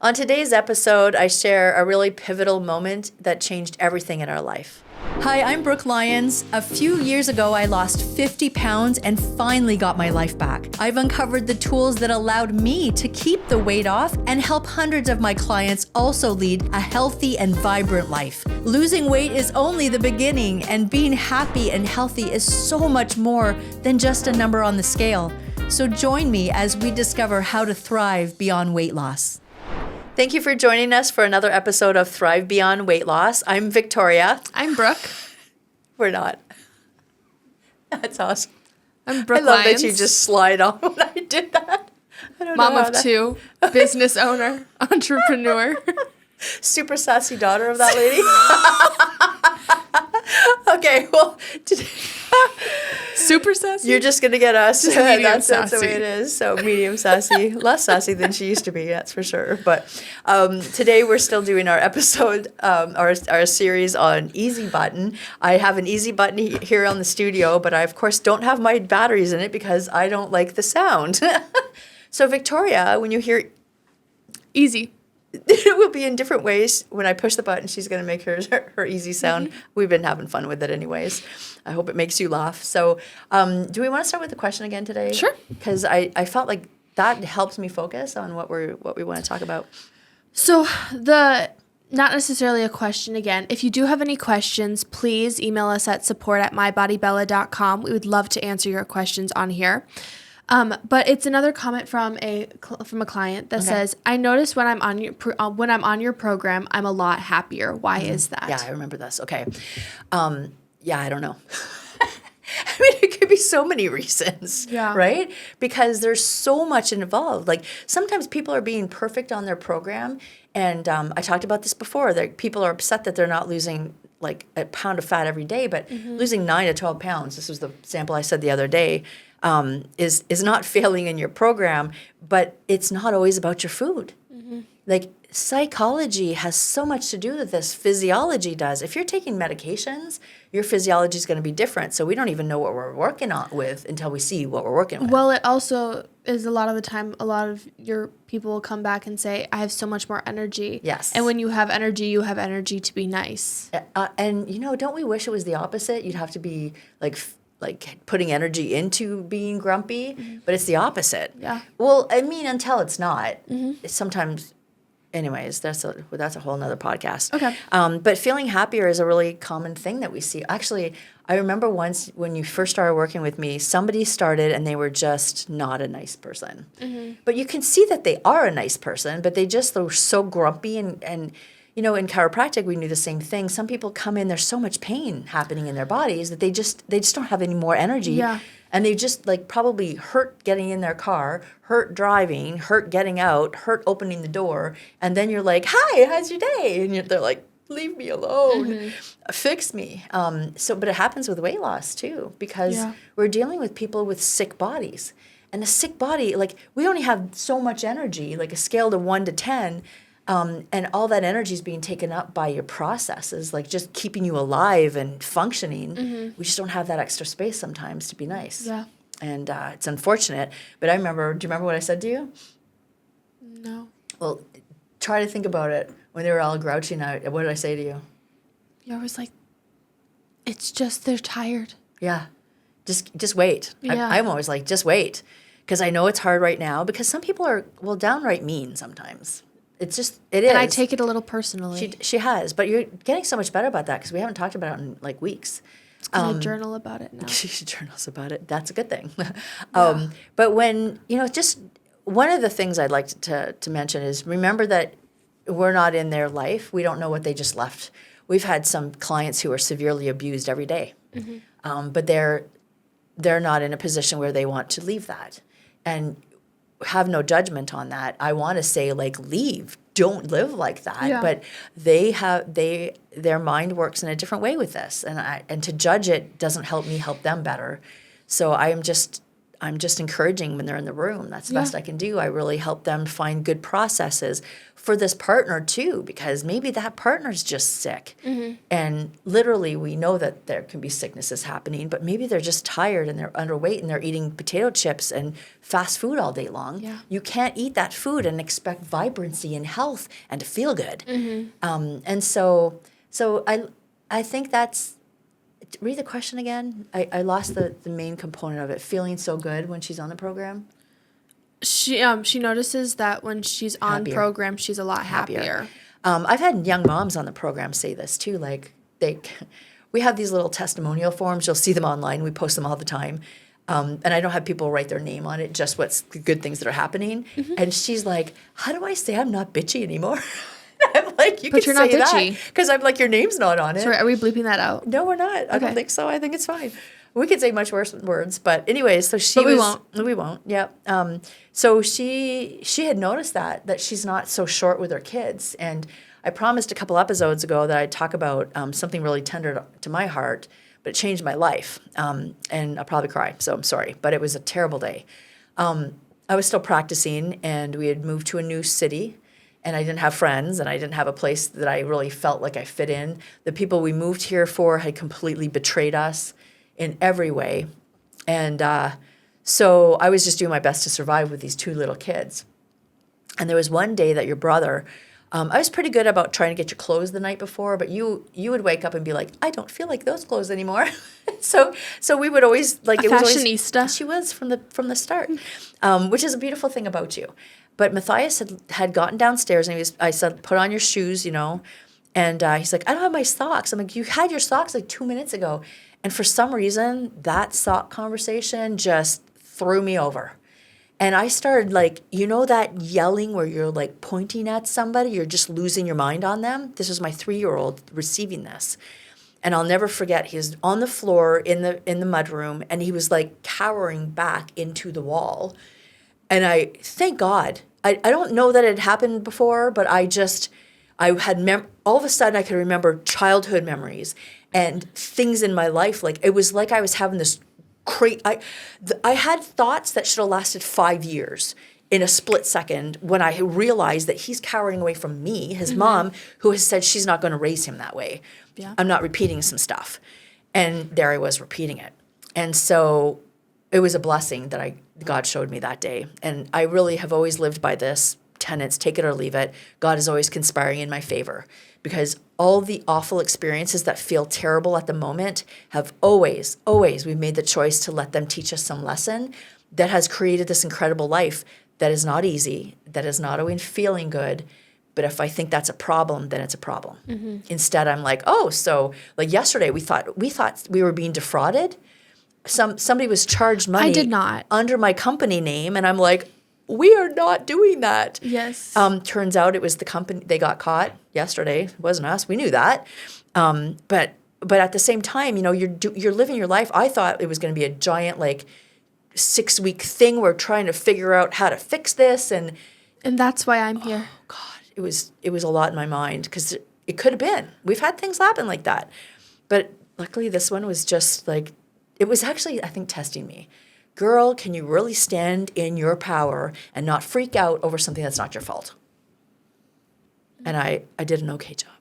On today's episode, I share a really pivotal moment that changed everything in our life. Hi, I'm Brooke Lyons. A few years ago, I lost 50 pounds and finally got my life back. I've uncovered the tools that allowed me to keep the weight off and help hundreds of my clients also lead a healthy and vibrant life. Losing weight is only the beginning, and being happy and healthy is so much more than just a number on the scale. So join me as we discover how to thrive beyond weight loss. Thank you for joining us for another episode of Thrive Beyond Weight Loss. I'm Victoria. I'm Brooke. We're not. That's awesome. I'm Brooke I love Lyons. that you just slide on when I did that. I don't Mom know of two, business owner, entrepreneur. Super sassy daughter of that lady. Okay, well, today, Super sassy? you're just going to get us. Just medium That's the sassy. way it is. So medium sassy. Less sassy than she used to be, that's for sure. But today we're still doing our episode, our series on Easy Button. I have an Easy Button here on the studio, but I, of course, don't have my batteries in it because I don't like the sound. So, Victoria, when you hear Easy. it will be in different ways. When I push the button, she's going to make her easy sound. Mm-hmm. We've been having fun with it anyways. I hope it makes you laugh. So do we want to start with the question again today? Sure. Because I felt like that helps me focus on what we want to talk about. So not necessarily a question again. If you do have any questions, please email us at support@mybodybella.com. We would love to answer your questions on here. But it's another comment from a client that says, "I notice when I'm on your program, I'm a lot happier. Why is that?" Yeah, I remember this. Okay. Yeah, I don't know. I mean, it could be so many reasons, right? Because there's so much involved. Like sometimes people are being perfect on their program, and I talked about this before. That people are upset that they're not losing like a pound of fat every day, but losing 9 to 12 pounds. This was the sample I said the other day. Is not failing in your program, but it's not always about your food. Mm-hmm. Like psychology has so much to do with this. Physiology does. If you're taking medications, your physiology is going to be different. So we don't even know what we're working on with until we see what we're working with. Well, it also is a lot of the time, a lot of your people will come back and say, "I have so much more energy." Yes. And when you have energy to be nice. And don't we wish it was the opposite? You'd have to be like putting energy into being grumpy, but it's the opposite. Yeah. Well, I mean, until it's not. It's sometimes, anyways, that's a whole nother podcast. Okay. But feeling happier is a really common thing that we see. Actually, I remember once when you first started working with me, somebody started and they were just not a nice person. Mm-hmm. But you can see that they are a nice person, but they were so grumpy and in chiropractic, we knew the same thing. Some people come in, there's so much pain happening in their bodies that they just don't have any more energy. Yeah. And they just probably hurt getting in their car, hurt driving, hurt getting out, hurt opening the door. And then you're like, "Hi, how's your day?" And they're like, "Leave me alone. Fix me." But it happens with weight loss too, because we're dealing with people with sick bodies. And a sick body, we only have so much energy, like a scale to 1 to 10. And all that energy is being taken up by your processes, like just keeping you alive and functioning. Mm-hmm. We just don't have that extra space sometimes to be nice. Yeah. And it's unfortunate. But do you remember what I said to you? No. Well, try to think about it. When they were all grouchy out, what did I say to you? You're always like, "It's just they're tired." Yeah. Just wait. Yeah. I'm always like, just wait. Because I know it's hard right now. Because some people are, downright mean sometimes. It is. And I take it a little personally. She has, but you're getting so much better about that because we haven't talked about it in weeks. It's because I journal about it now. She journals about it. That's a good thing. But when, just one of the things I'd like to mention is remember that we're not in their life. We don't know what they just left. We've had some clients who are severely abused every day, but they're not in a position where they want to leave that. And have no judgment on that. I want to say leave. Don't live like that. Yeah. But their mind works in a different way with this. And to judge it doesn't help me help them better. So I'm just encouraging when they're in the room. That's the best I can do. I really help them find good processes for this partner too, because maybe that partner's just sick. And literally we know that there can be sicknesses happening, but maybe they're just tired and they're underweight and they're eating potato chips and fast food all day long. Yeah. You can't eat that food and expect vibrancy and health and to feel good. And so I think that's, read the question again. I lost the main component of it. Feeling so good when she's on the program. She notices that when she's on Happier. program, she's a lot happier. I've had young moms on the program say this too. Like we have these little testimonial forms. You'll see them online. We post them all the time. And I don't have people write their name on it, just what's the good things that are happening. And she's like, how do I say I'm not bitchy anymore? I'm like, you But can you're not say bitchy. that. Because I'm like, your name's not on it. Sorry, are we bleeping that out? No, we're not. I don't think so. I think it's fine. We could say much worse words, but anyways, so she But we won't. We won't. Yeah. So she had noticed that she's not so short with her kids, and I promised a couple episodes ago that I'd talk about something really tender to my heart, but it changed my life, and I'll probably cry. So I'm sorry, but it was a terrible day. I was still practicing, and we had moved to a new city. And I didn't have friends, and I didn't have a place that I really felt like I fit in. The people we moved here for had completely betrayed us in every way. And so I was just doing my best to survive with these two little kids. And there was one day that your brother, I was pretty good about trying to get your clothes the night before, but you would wake up and be like, I don't feel like those clothes anymore. so we would always, like, it was always, fashionista. she was from the start, which is a beautiful thing about you. But Matthias had gotten downstairs, and I said, put on your shoes, and he's like, I don't have my socks. I'm like, you had your socks like 2 minutes ago. And for some reason, that sock conversation just threw me over. And I started like, that yelling where you're like pointing at somebody, you're just losing your mind on them. This was my 3-year-old receiving this. And I'll never forget, he was on the floor in the mudroom, and he was like cowering back into the wall. And thank God, I don't know that it had happened before, but I had all of a sudden I could remember childhood memories and things in my life. Like, it was like I was having this I had thoughts that should have lasted 5 years in a split second when I realized that he's cowering away from me, his mom, who has said she's not going to raise him that way. Yeah. I'm not repeating some stuff. And there I was repeating it. And so it was a blessing that God showed me that day. And I really have always lived by this tenets, take it or leave it. God is always conspiring in my favor, because all the awful experiences that feel terrible at the moment have always, we've made the choice to let them teach us some lesson that has created this incredible life that is not easy, that is not always feeling good. But if I think that's a problem, then it's a problem. Instead, I'm like, so like yesterday we thought we were being defrauded. Somebody was charged money. I did not. Under my company name, and I'm like, we are not doing that. Yes. Turns out it was the company. They got caught yesterday. It wasn't us. We knew that. But at the same time, you're living your life. I thought it was going to be a giant 6-week thing. We're trying to figure out how to fix this, and that's why I'm here. Oh God, it was a lot in my mind, because it could have been. We've had things happen like that, but luckily this one was just like, it was actually, I think, testing me. Girl, can you really stand in your power and not freak out over something that's not your fault? And I did an okay job.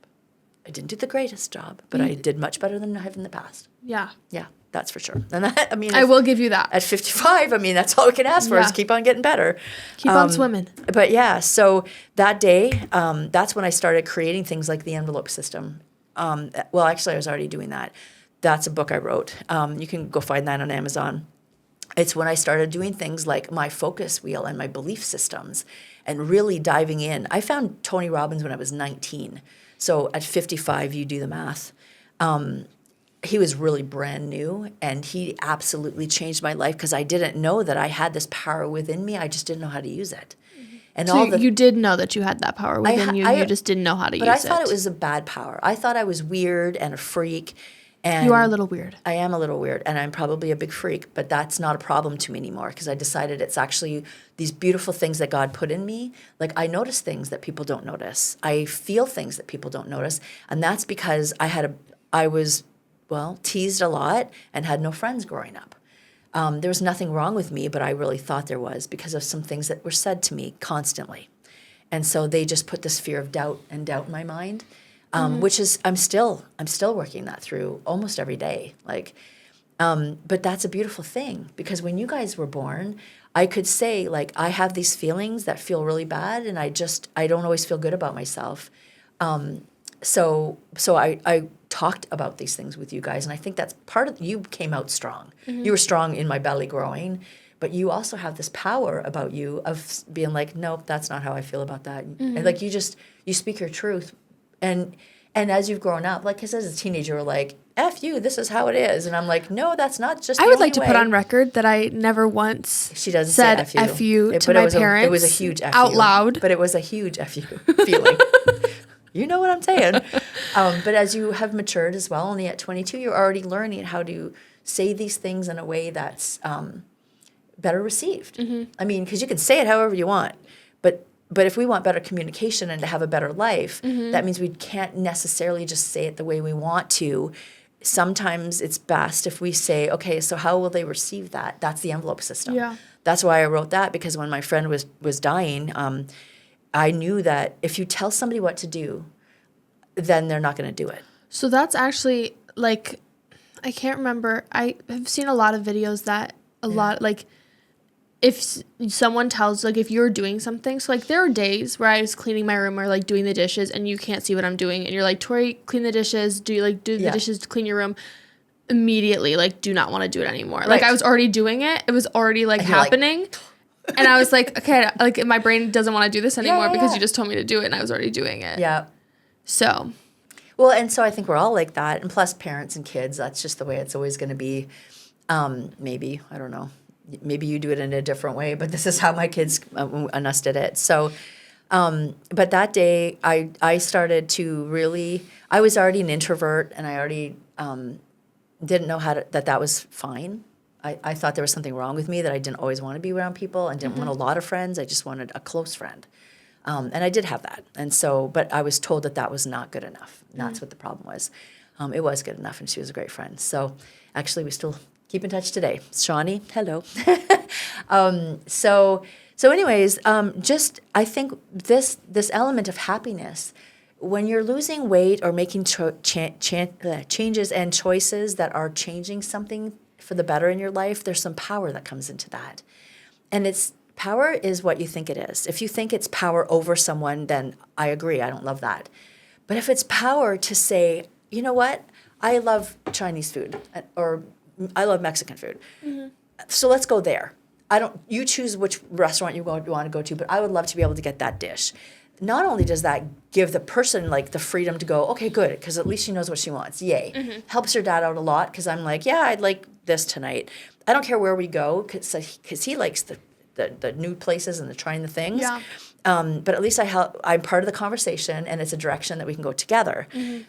I didn't do the greatest job, but I did much better than I have in the past. Yeah. Yeah, that's for sure. And that, I will give you that. At 55, that's all we can ask for is keep on getting better. Keep on swimming. But yeah, so that day, that's when I started creating things like the envelope system. Well, actually, I was already doing that. That's a book I wrote. You can go find that on Amazon. It's when I started doing things like my focus wheel and my belief systems and really diving in. I found Tony Robbins when I was 19. So at 55, you do the math. He was really brand new, and he absolutely changed my life, because I didn't know that I had this power within me. I just didn't know how to use it. And so you did know that you had that power within you. You just didn't know how to use it. But I thought it was a bad power. I thought I was weird and a freak. And you are a little weird. I am a little weird, and I'm probably a big freak, but that's not a problem to me anymore, because I decided it's actually these beautiful things that God put in me. Like, I notice things that people don't notice. I feel things that people don't notice, and that's because I was teased a lot and had no friends growing up. There was nothing wrong with me, but I really thought there was because of some things that were said to me constantly. And so they just put this fear of doubt in my mind, which is I'm still working that through almost every day. Like, but that's a beautiful thing because when you guys were born, I could say like I have these feelings that feel really bad, and I don't always feel good about myself. So I talked about these things with you guys, and I think that's part of you came out strong. You were strong in my belly growing. But you also have this power about you of being like, nope, that's not how I feel about that. And like you speak your truth. And as you've grown up, like because as a teenager, you're like, F you, this is how it is. And I'm like, no, that's not just I the would only like to way. put on record that I never once She doesn't said say F you to my parents. It was a huge F out you, loud. But it was a huge F you feeling. You know what I'm saying. But as you have matured as well, only at 22, you're already learning how to say these things in a way that's better received. I mean, because you can say it however you want, but if we want better communication and to have a better life, that means we can't necessarily just say it the way we want to. Sometimes it's best if we say, okay, so how will they receive that? That's the envelope system. Yeah. That's why I wrote that, because when my friend was dying, I knew that if you tell somebody what to do, then they're not going to do it. So that's actually like, I can't remember. I have seen a lot of videos that lot like if someone tells, like if you're doing something, so like there are days where I was cleaning my room or like doing the dishes and you can't see what I'm doing and you're like, Tori, clean the dishes, do the dishes to clean your room. Immediately, like, do not want to do it anymore. Right. Like I was already doing it. It was already like happening. And I was like, okay, like my brain doesn't want to do this anymore because you just told me to do it and I was already doing it. Yeah. So. Well, and so I think we're all like that. And plus parents and kids, that's just the way it's always going to be. Maybe, I don't know. Maybe you do it in a different way, but this is how my kids and us did it. So, but that day I started to really, I was already an introvert and I already didn't know that was fine. I thought there was something wrong with me, that I didn't always want to be around people and didn't want a lot of friends. I just wanted a close friend. And I did have that. And so, but I was told that was not good enough. And that's what the problem was. It was good enough, and she was a great friend. So actually we still keep in touch today. Shawnee, hello. So anyways, just I think this element of happiness, when you're losing weight or making changes and choices that are changing something for the better in your life, there's some power that comes into that. And power is what you think it is. If you think it's power over someone, then I agree. I don't love that. But if it's power to say, you know what, I love Chinese food or I love Mexican food. So let's go there. You choose which restaurant you want to go to, but I would love to be able to get that dish. Not only does that give the person like the freedom to go, okay, good, because at least she knows what she wants. Yay. Helps her dad out a lot, because I'm like, yeah, I'd like this tonight. I don't care where we go, because he likes the new places and the trying the things. Yeah. But at least I'm part of the conversation, and it's a direction that we can go together.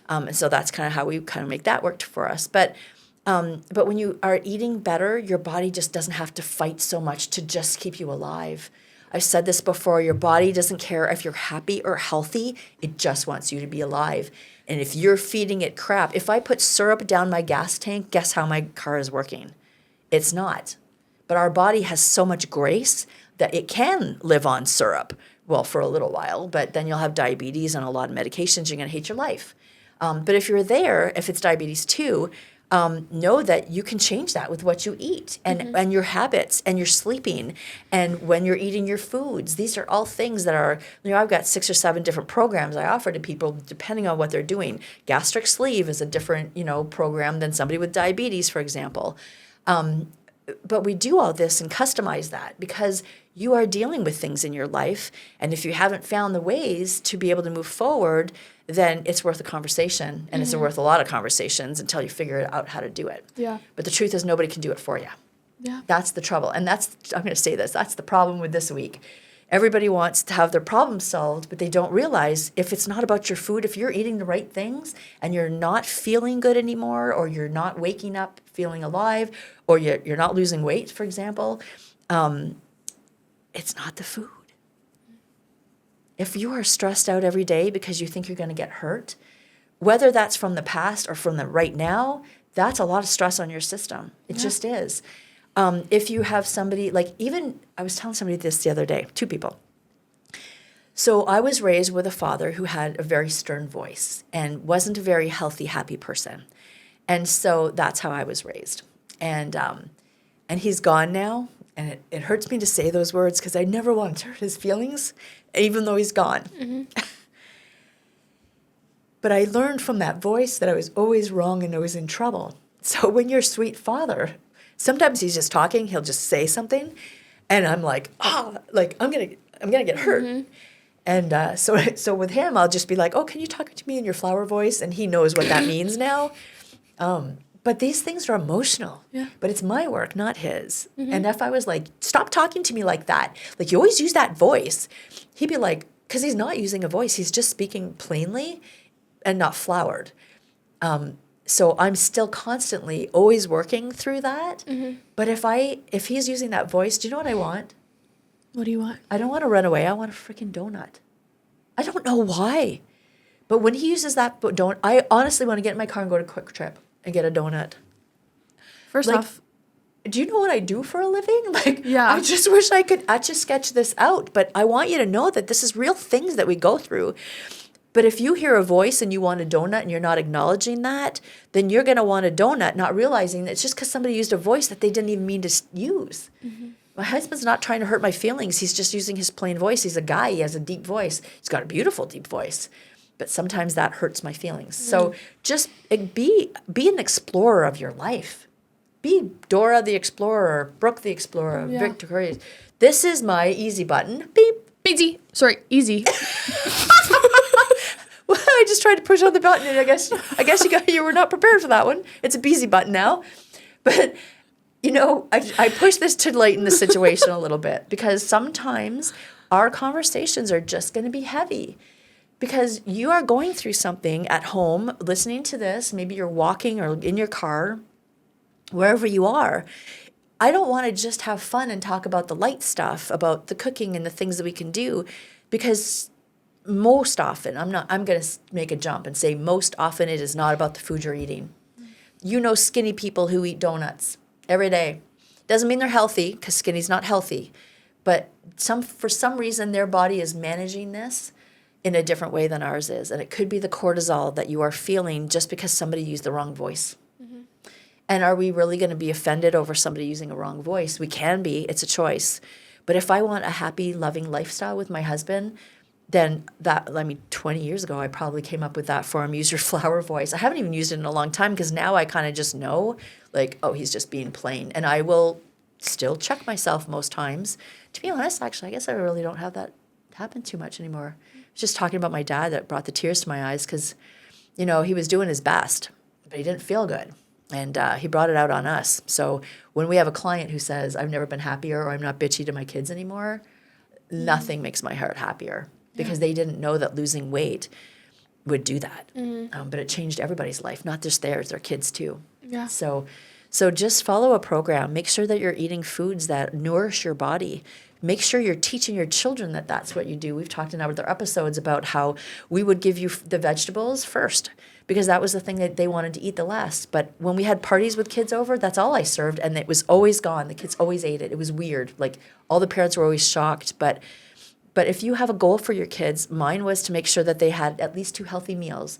And so that's kind of how we kind of make that work for us. But when you are eating better, your body just doesn't have to fight so much to just keep you alive. I've said this before, your body doesn't care if you're happy or healthy, it just wants you to be alive. And if you're feeding it crap, if I put syrup down my gas tank, guess how my car is working? It's not. But our body has so much grace that it can live on syrup, well, for a little while, but then you'll have diabetes and a lot of medications, you're going to hate your life. But if you're there, if it's diabetes too, know that you can change that with what you eat and your habits and your sleeping and when you're eating your foods. These are all things that are, I've got 6 or 7 different programs I offer to people depending on what they're doing. Gastric sleeve is a different, program than somebody with diabetes, for example. But we do all this and customize that because you are dealing with things in your life. And if you haven't found the ways to be able to move forward, then it's worth a conversation. And it's worth a lot of conversations until you figure out how to do it. Yeah. But the truth is nobody can do it for you. Yeah. That's the trouble. And I'm going to say this, that's the problem with this week. Everybody wants to have their problems solved, but they don't realize if it's not about your food, if you're eating the right things and you're not feeling good anymore, or you're not waking up feeling alive, or you're not losing weight, for example, it's not the food. If you are stressed out every day because you think you're going to get hurt, whether that's from the past or from the right now, that's a lot of stress on your system. It just is. If you have somebody, like even, I was telling somebody this the other day, 2 people. So I was raised with a father who had a very stern voice and wasn't a very healthy, happy person. And so that's how I was raised. And he's gone now, and it hurts me to say those words because I never wanted to hurt his feelings, even though he's gone. Mm-hmm. But I learned from that voice that I was always wrong and always in trouble. So when your sweet father, sometimes he's just talking, he'll just say something, and I'm like, like I'm gonna get hurt. Mm-hmm. And so with him, I'll just be like, oh, can you talk to me in your flower voice? And he knows what that means now. But these things are emotional. Yeah. But it's my work, not his. Mm-hmm. And if I was like, stop talking to me like that. Like, you always use that voice. He'd be like, because he's not using a voice. He's just speaking plainly and not flowered. So I'm still constantly always working through that. Mm-hmm. But if he's using that voice, do you know what I want? What do you want? I don't want to run away. I want a freaking donut. I don't know why. But when he uses that donut, I honestly want to get in my car and go to Quick Trip and get a donut. First off, do you know what I do for a living? Like, yeah. I just wish I could sketch this out. But I want you to know that this is real things that we go through. But if you hear a voice and you want a donut and you're not acknowledging that, then you're going to want a donut, not realizing that it's just because somebody used a voice that they didn't even mean to use. Mm-hmm. My husband's not trying to hurt my feelings. He's just using his plain voice. He's a guy. He has a deep voice. He's got a beautiful deep voice. But sometimes that hurts my feelings. So just be an explorer of your life. Be Dora the Explorer, Brooke the Explorer, Victoria. This is my easy button. Beep. Easy. Sorry, easy. Well, I just tried to push on the button, and I guess you were not prepared for that one. It's a busy button now. But, I push this to lighten the situation a little bit, because sometimes our conversations are just going to be heavy. Because you are going through something at home, listening to this, maybe you're walking or in your car, wherever you are. I don't want to just have fun and talk about the light stuff, about the cooking and the things that we can do, because most often, I'm going to make a jump and say most often it is not about the food you're eating. You know skinny people who eat donuts every day. Doesn't mean they're healthy, because skinny's not healthy. But for some reason, their body is managing this in a different way than ours is. And it could be the cortisol that you are feeling just because somebody used the wrong voice. Mm-hmm. And are we really going to be offended over somebody using a wrong voice? We can be. It's a choice. But if I want a happy, loving lifestyle with my husband, then 20 years ago, I probably came up with that for him. Use your flower voice. I haven't even used it in a long time, because now I kind of just know, like, oh, he's just being plain. And I will still check myself most times. To be honest, actually, I guess I really don't have that happen too much anymore. I was just talking about my dad that brought the tears to my eyes, because, he was doing his best, but he didn't feel good. And he brought it out on us. So when we have a client who says, I've never been happier, or I'm not bitchy to my kids anymore, nothing makes my heart happier, because they didn't know that losing weight would do that. Mm-hmm. But it changed everybody's life, not just theirs, their kids too. Yeah. So just follow a program. Make sure that you're eating foods that nourish your body. Make sure you're teaching your children that that's what you do. We've talked in other episodes about how we would give you the vegetables first, because that was the thing that they wanted to eat the last. But when we had parties with kids over, that's all I served, and it was always gone. The kids always ate it. It was weird. Like, all the parents were always shocked. But if you have a goal for your kids, mine was to make sure that they had at least 2 healthy meals.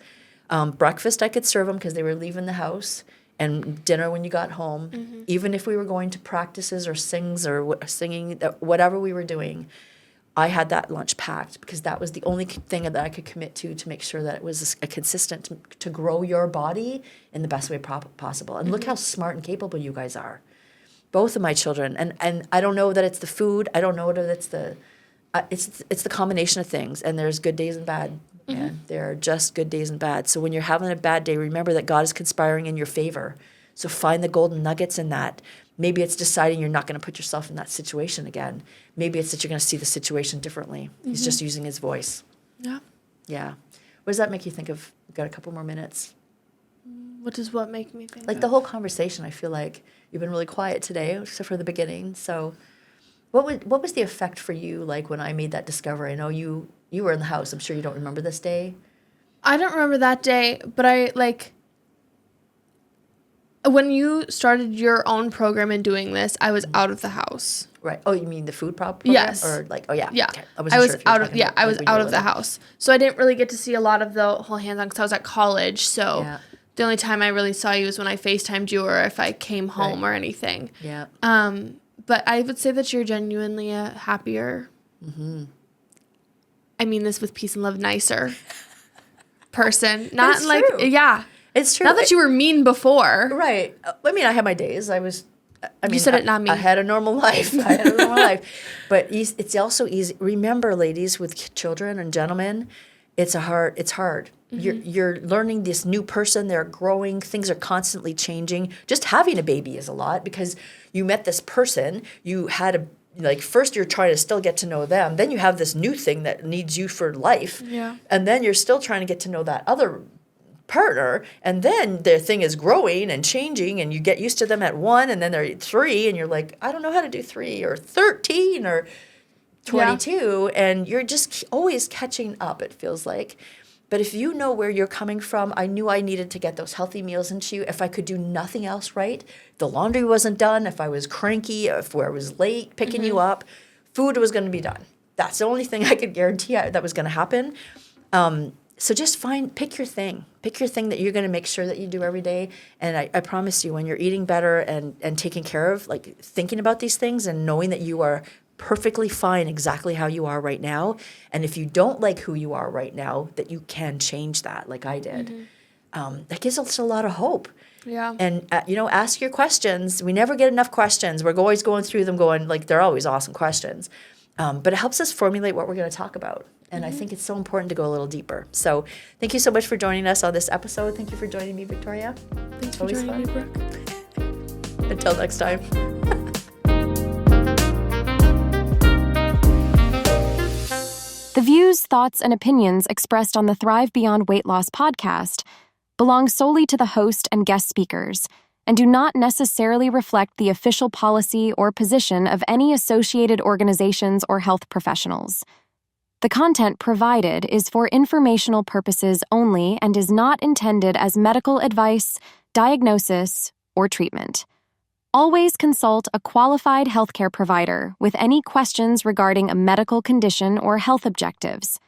Breakfast, I could serve them because they were leaving the house, and dinner when you got home. Mm-hmm. Even if we were going to practices or singing, whatever we were doing, I had that lunch packed, because that was the only thing that I could commit to make sure that it was a consistent to grow your body in the best way possible. And look how smart and capable you guys are, both of my children. And I don't know that it's the food. I don't know that it's it's the combination of things. And there's good days and bad. Mm-hmm. And there are just good days and bad. So when you're having a bad day, remember that God is conspiring in your favor. So find the golden nuggets in that. Maybe it's deciding you're not going to put yourself in that situation again. Maybe it's that you're going to see the situation differently. Mm-hmm. He's just using his voice. Yeah. Yeah. What does that make you think of? We've got a couple more minutes. What does what make me think Like of? The whole conversation, I feel like you've been really quiet today, except for the beginning. So what was the effect for you, like, when I made that discovery? I know you were in the house. I'm sure you don't remember this day. I don't remember that day, but I When you started your own program and doing this, I was out of the house. Right. Oh, you mean the food program? Yes. Or like, oh yeah. Yeah. Okay. I was sure if you were out of talking about, I was like, when you out were of the little. house. So I didn't really get to see a lot of the whole hands-on because I was at college. So Yeah. the only time I really saw you was when I FaceTimed you or if I came home or anything. Yeah. But I would say that you're genuinely a happier, I mean this with peace and love, nicer person. Not It's like, true. yeah. It's true. Not that you were mean before. Right. I mean, I had my days. I mean, You said it, not me. I had a normal life. But it's also easy. Remember, ladies with children and gentlemen, it's hard. You're learning this new person. They're growing. Things are constantly changing. Just having a baby is a lot because you met this person. You had first you're trying to still get to know them. Then you have this new thing that needs you for life. Yeah. And then you're still trying to get to know that other partner, and then their thing is growing and changing, and you get used to them at 1, and then they're at 3, and you're like, I don't know how to do 3 or 13 or 22, and you're just always catching up, it feels like. But if you know where you're coming from, I knew I needed to get those healthy meals into you. If I could do nothing else right, the laundry wasn't done, if I was cranky, if I was late picking you up, food was going to be done. That's the only thing I could guarantee that was going to happen. So just pick your thing. Pick your thing that you're going to make sure that you do every day. And I promise you, when you're eating better and taking care of, like thinking about these things and knowing that you are perfectly fine exactly how you are right now. And if you don't like who you are right now, that you can change that like I did. That gives us a lot of hope. Yeah. And, ask your questions. We never get enough questions. We're always going through them going, like, they're always awesome questions. But it helps us formulate what we're going to talk about. And I think it's so important to go a little deeper. So thank you so much for joining us on this episode. Thank you for joining me, Victoria. Thanks for joining me, Brooke. Until next time. The views, thoughts, and opinions expressed on the Thrive Beyond Weight Loss podcast belong solely to the host and guest speakers and do not necessarily reflect the official policy or position of any associated organizations or health professionals. The content provided is for informational purposes only and is not intended as medical advice, diagnosis, or treatment. Always consult a qualified healthcare provider with any questions regarding a medical condition or health objectives.